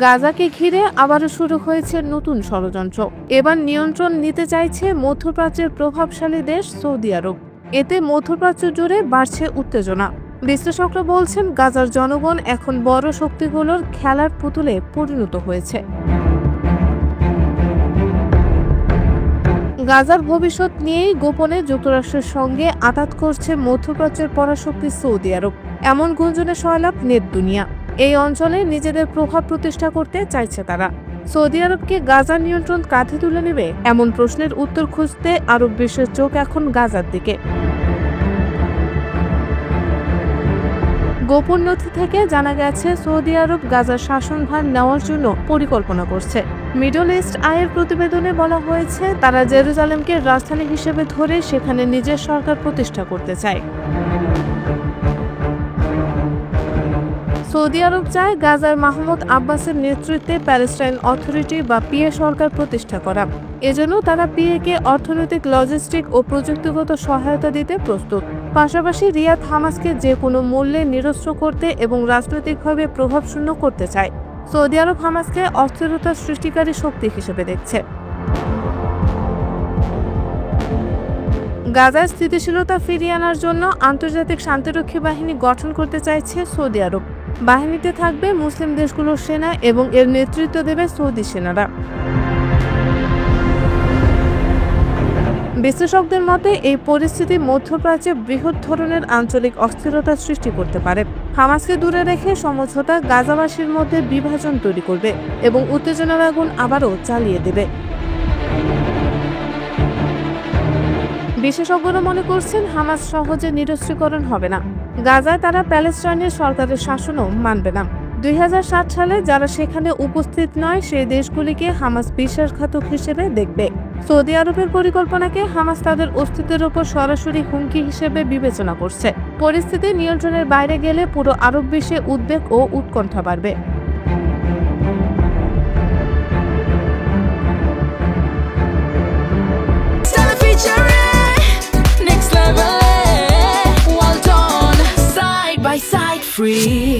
গাজাকে ঘিরে আবারও শুরু হয়েছে নতুন ষড়যন্ত্র। এবার নিয়ন্ত্রণ নিতে চাইছে মধ্যপ্রাচ্যের প্রভাবশালী দেশ সৌদি আরব। এতে মধ্যপ্রাচ্য জুড়ে বাড়ছে উত্তেজনা। বিশ্লেষকরা বলছেন, গাজার জনগণ এখন বড় শক্তিগুলোর খেলার পুতুলে পরিণত হয়েছে। গাজার ভবিষ্যৎ নিয়েই গোপনে যুক্তরাষ্ট্রের সঙ্গে আঁতাত করছে মধ্যপ্রাচ্যের পরাশক্তি সৌদি আরব। এমন গুঞ্জনে সয়লাভ নেট দুনিয়া। এই অঞ্চলে নিজেদের প্রভাব প্রতিষ্ঠা করতে চাইছে তারা। সৌদি আরবকে গাজার নিয়ন্ত্রণ কাঁধে তুলে নেবে, এমন প্রশ্নের উত্তর খুঁজতে আরব বিশ্বের চোখ এখন গাজার দিকে। গোপন নথি থেকে জানা গেছে, সৌদি আরব গাজার শাসনভার নেওয়ার জন্য পরিকল্পনা করছে। মিডল ইস্ট আইয়ের প্রতিবেদনে বলা হয়েছে, তারা জেরুজালেমকে রাজধানী হিসেবে ধরে সেখানে নিজের সরকার প্রতিষ্ঠা করতে চায়। সৌদি আরব চায় গাজার মাহমুদ আব্বাসের নেতৃত্বে প্যালেস্টাইন অথরিটি বা পিএ সরকার প্রতিষ্ঠা করা। এজন্য তারা পিএকে অর্থনৈতিক, লজিস্টিক ও প্রযুক্তিগত সহায়তা দিতে প্রস্তুত। পাশাপাশি রিয়াদ হামাসকে যে কোনো মূল্যে নিরস্ত্র করতে এবং রাজনৈতিকভাবে প্রভাবশূন্য করতে চায়। সৌদি আরব হামাসকে অস্থিরতা সৃষ্টিকারী শক্তি হিসেবে দেখছে। গাজায় স্থিতিশীলতা ফিরিয়ে আনার জন্য আন্তর্জাতিক শান্তিরক্ষী বাহিনী গঠন করতে চাইছে সৌদি আরব। বাহিনীতে থাকবে মুসলিম দেশগুলোর সেনা এবং এর নেতৃত্ব দেবে সৌদি সেনারা। বিশ্লেষকদের মতে, এই পরিস্থিতি মধ্যপ্রাচ্যে বৃহৎ ধরনের আঞ্চলিক অস্থিরতা সৃষ্টি করতে পারে। হামাসকে দূরে রেখে সমঝোতা গাজাবাসীর মধ্যে বিভাজন তৈরি করবে এবং উত্তেজনার আগুন আবারও জ্বালিয়ে দেবে। বিশেষজ্ঞরা মনে করছেন, হামাস সহজে নিরস্ত্রীকরণ হবে না। গাজায় তারা প্যালেস্টাইনের সরকারের শাসনও মানবে না। 2007 সালে যারা সেখানে উপস্থিত নয়, সেই দেশগুলিকে হামাস বিশ্বাসঘাতক হিসেবে দেখবে। সৌদি আরবের পরিকল্পনাকে হামাস তাদের অস্তিত্বের ওপর সরাসরি হুমকি হিসেবে বিবেচনা করছে। পরিস্থিতি নিয়ন্ত্রণের বাইরে গেলে পুরো আরব বিশ্বে উদ্বেগ ও উৎকণ্ঠা বাড়বে। Free